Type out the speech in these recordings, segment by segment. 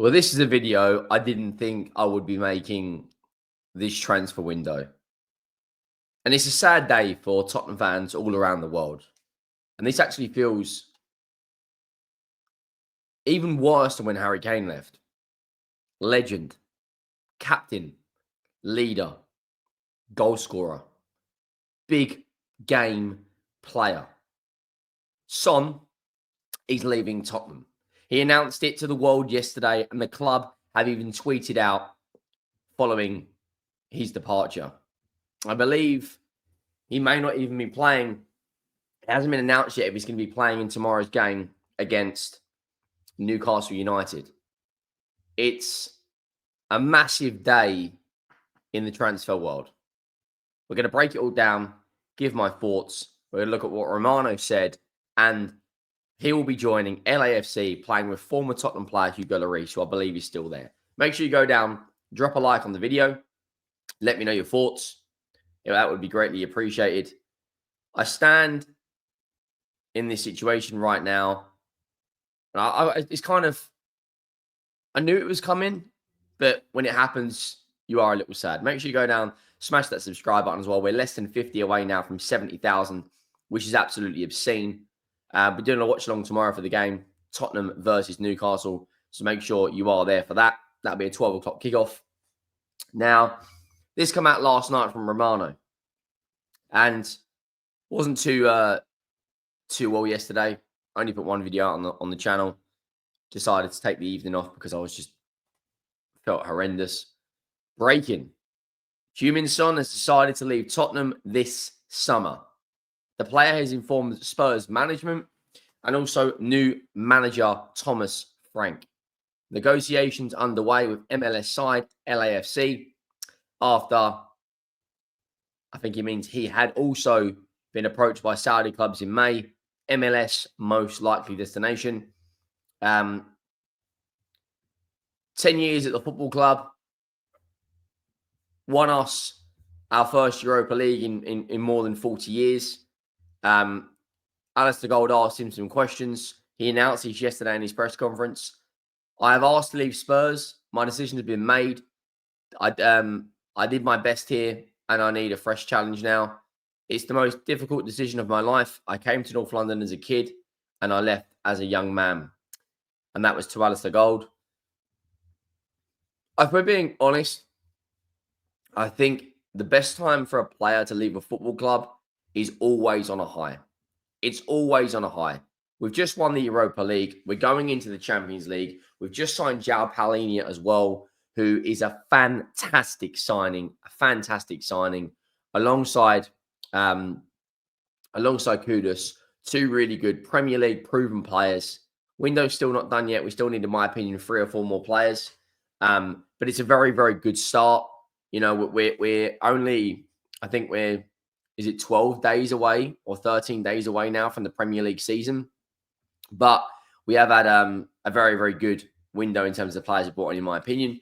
Well, this is a video I didn't think I would be making this transfer window. And it's a sad day for Tottenham fans all around the world. And this actually feels even worse than when Harry Kane left. Legend, captain, leader, goal scorer, big game player. Son is leaving Tottenham. He announced it to the world yesterday, and the club have even tweeted out following his departure. I believe he may not even be playing. It hasn't been announced yet if he's going to be playing in tomorrow's game against Newcastle United. It's a massive day in the transfer world. We're going to break it all down, give my thoughts. We're going to look at what Romano said, and he will be joining LAFC, playing with former Tottenham player Hugo Lloris, who I believe is still there. Make sure you go down, drop a like on the video. Let me know your thoughts. That would be greatly appreciated. I stand in this situation right now. It's kind of, I knew it was coming, but when it happens, you are a little sad. Make sure you go down, smash that subscribe button as well. We're less than 50 away now from 70,000, which is absolutely obscene. We're doing a watch along tomorrow for the game, Tottenham versus Newcastle. So make sure you are there for that. That'll be a 12 o'clock kickoff. Now, this came out last night from Romano, and wasn't too well yesterday. Only put one video out on the channel. Decided to take the evening off because I was just felt horrendous. Breaking: Heung-min Son has decided to leave Tottenham this summer. The player has informed Spurs management and also new manager Thomas Frank. Negotiations underway with MLS side LAFC after, I think he means he had also been approached by Saudi clubs in May. MLS most likely destination. 10 years at the football club. Won us our first Europa League in more than 40 years. Alistair Gold asked him some questions. He announced this yesterday in his press conference. I have asked to leave Spurs. My decision has been made. I did my best here, and I need a fresh challenge now. It's the most difficult decision of my life. I came to North London as a kid, and I left as a young man. And that was to Alistair Gold. If we're being honest, I think the best time for a player to leave a football club is always on a high. It's always on a high. We've just won the Europa League. We're going into the Champions League. We've just signed João Palhinha as well, who is a fantastic signing. Alongside Kudus, two really good Premier League proven players. Window's still not done yet. We still need, in my opinion, 3 or 4 more players. But it's a very, very good start. You know, we're only, I think is it 12 days away or 13 days away now from the Premier League season? But we have had a very, very good window in terms of the players we brought in my opinion.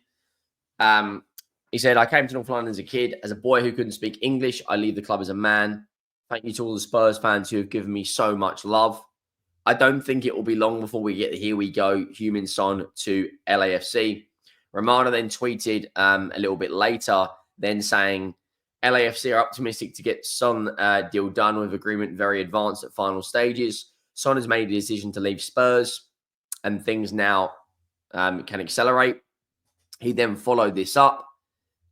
He said, I came to North London as a kid. As a boy who couldn't speak English, I leave the club as a man. Thank you to all the Spurs fans who have given me so much love. I don't think it will be long before we get the here we go Heung-min Son to LAFC. Romano then tweeted a little bit later, then saying, LAFC are optimistic to get Son deal done with agreement very advanced at final stages. Son has made a decision to leave Spurs, and things now can accelerate. He then followed this up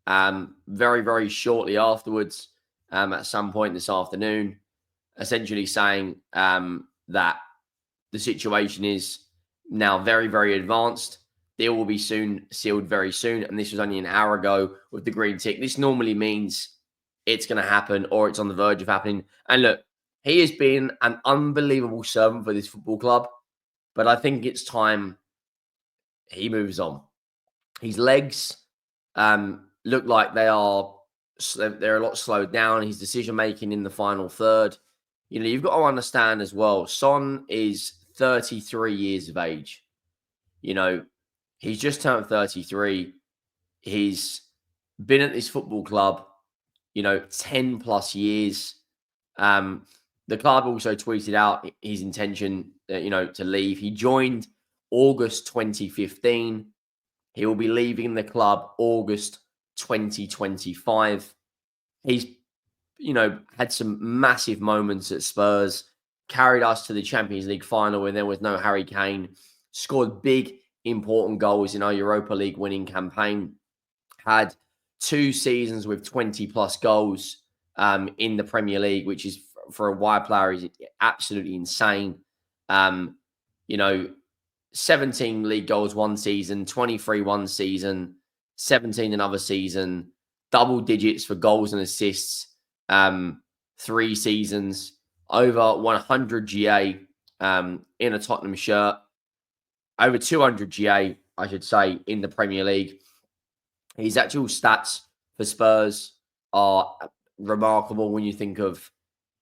very, very shortly afterwards, at some point this afternoon, essentially saying that the situation is now very, very advanced. Deal will be sealed very soon. And this was only an hour ago with the green tick. This normally means it's going to happen or it's on the verge of happening. And look, he has been an unbelievable servant for this football club. But I think it's time he moves on. His legs look like they're a lot slowed down. His decision-making in the final third. You know, you've got to understand as well, Son is 33 years of age. You know, he's just turned 33. He's been at this football club, 10 plus years. The club also tweeted out his intention, to leave. He joined August 2015. He will be leaving the club August 2025. He's, had some massive moments at Spurs, carried us to the Champions League final when there was no Harry Kane, scored big, important goals in our Europa League winning campaign, had 2 seasons with 20 plus goals in the Premier League, which is for a wide player is absolutely insane. 17 league goals one season, 23 one season, 17 another season, double digits for goals and assists, 3 seasons, over 100 GA in a Tottenham shirt, over 200 GA, I should say, in the Premier League. His actual stats for Spurs are remarkable when you think of,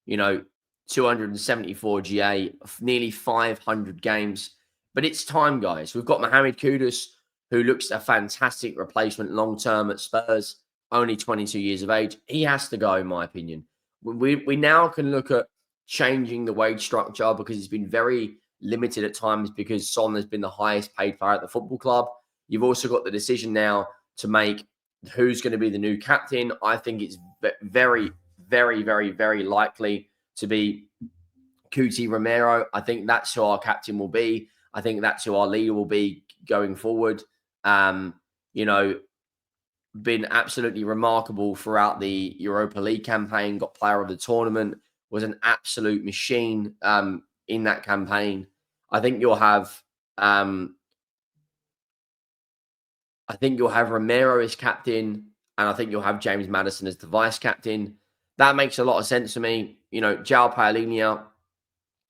274 GA, nearly 500 games. But it's time, guys. We've got Mohamed Kudus, who looks a fantastic replacement long-term at Spurs, only 22 years of age. He has to go, in my opinion. We now can look at changing the wage structure because it's been very limited at times because Son has been the highest paid player at the football club. You've also got the decision now to make who's going to be the new captain. I think it's very, very, very, very likely to be Cuti Romero. I think that's who our captain will be. I think that's who our leader will be going forward. Been absolutely remarkable throughout the Europa League campaign, got player of the tournament, was an absolute machine in that campaign. I think you'll have Romero as captain, and I think you'll have James Maddison as the vice captain. That makes a lot of sense to me. João Palinha,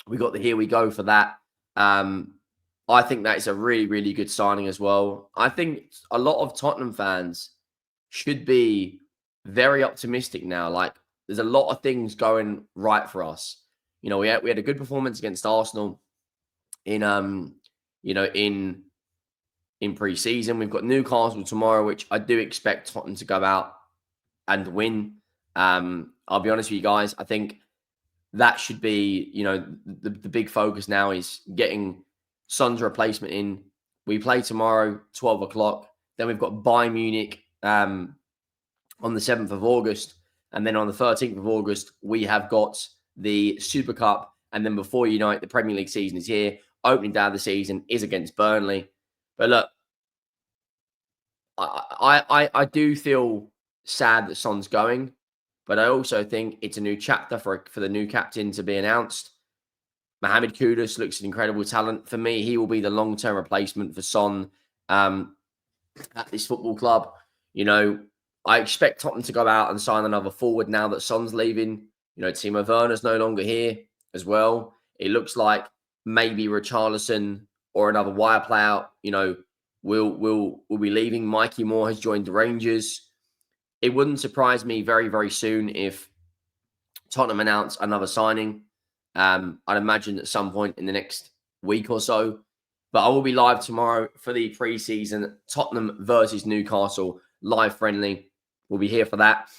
we got the here we go for that. I think that is a really, really good signing as well. I think a lot of Tottenham fans should be very optimistic now. Like, there's a lot of things going right for us. We had a good performance against Arsenal in pre-season. We've got Newcastle tomorrow, which I do expect Tottenham to go out and win. I'll be honest with you guys. I think that should be, the big focus now is getting Son's replacement in. We play tomorrow, 12 o'clock. Then we've got Bayern Munich on the 7th of August. And then on the 13th of August, we have got the Super Cup. And then before you know it, the Premier League season is here. Opening day of the season is against Burnley. But look, I do feel sad that Son's going. But I also think it's a new chapter for the new captain to be announced. Mohamed Kudus looks an incredible talent. For me, he will be the long-term replacement for Son at this football club. I expect Tottenham to go out and sign another forward now that Son's leaving. Timo Werner's no longer here as well. It looks like maybe Richarlison or another wire player, will be leaving. Mikey Moore has joined the Rangers. It wouldn't surprise me very, very soon if Tottenham announce another signing. I'd imagine at some point in the next week or so. But I will be live tomorrow for the pre-season Tottenham versus Newcastle live friendly. We'll be here for that.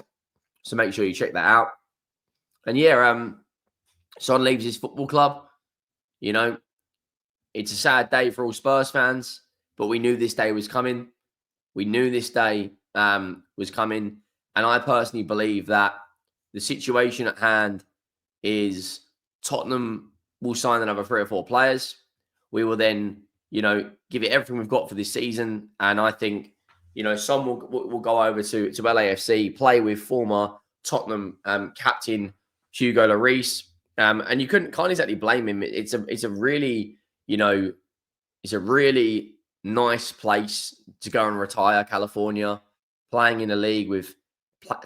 So make sure you check that out. And yeah, Son leaves his football club. It's a sad day for all Spurs fans, but we knew this day was coming. We knew this day was coming. And I personally believe that the situation at hand is Tottenham will sign another 3 or 4 players. We will then, give it everything we've got for this season. And I think, Son will go over to LAFC, play with former Tottenham captain Hugo Lloris. And you can't exactly blame him. It's a really, it's a really nice place to go and retire, California, playing in a league with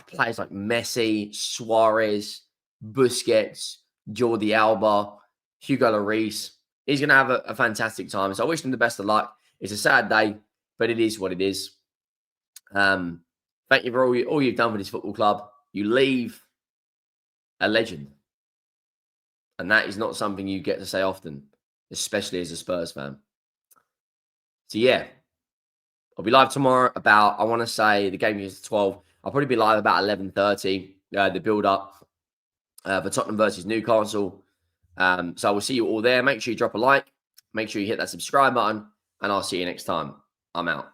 players like Messi, Suarez, Busquets, Jordi Alba, Hugo Lloris. He's going to have a fantastic time. So I wish him the best of luck. It's a sad day, but it is what it is. Thank you for all you've done for this football club. You leave a legend. And that is not something you get to say often, especially as a Spurs fan. So yeah, I'll be live tomorrow about, I want to say the game is 12. I'll probably be live about 11:30, the build-up for Tottenham versus Newcastle. So I will see you all there. Make sure you drop a like. Make sure you hit that subscribe button. And I'll see you next time. I'm out.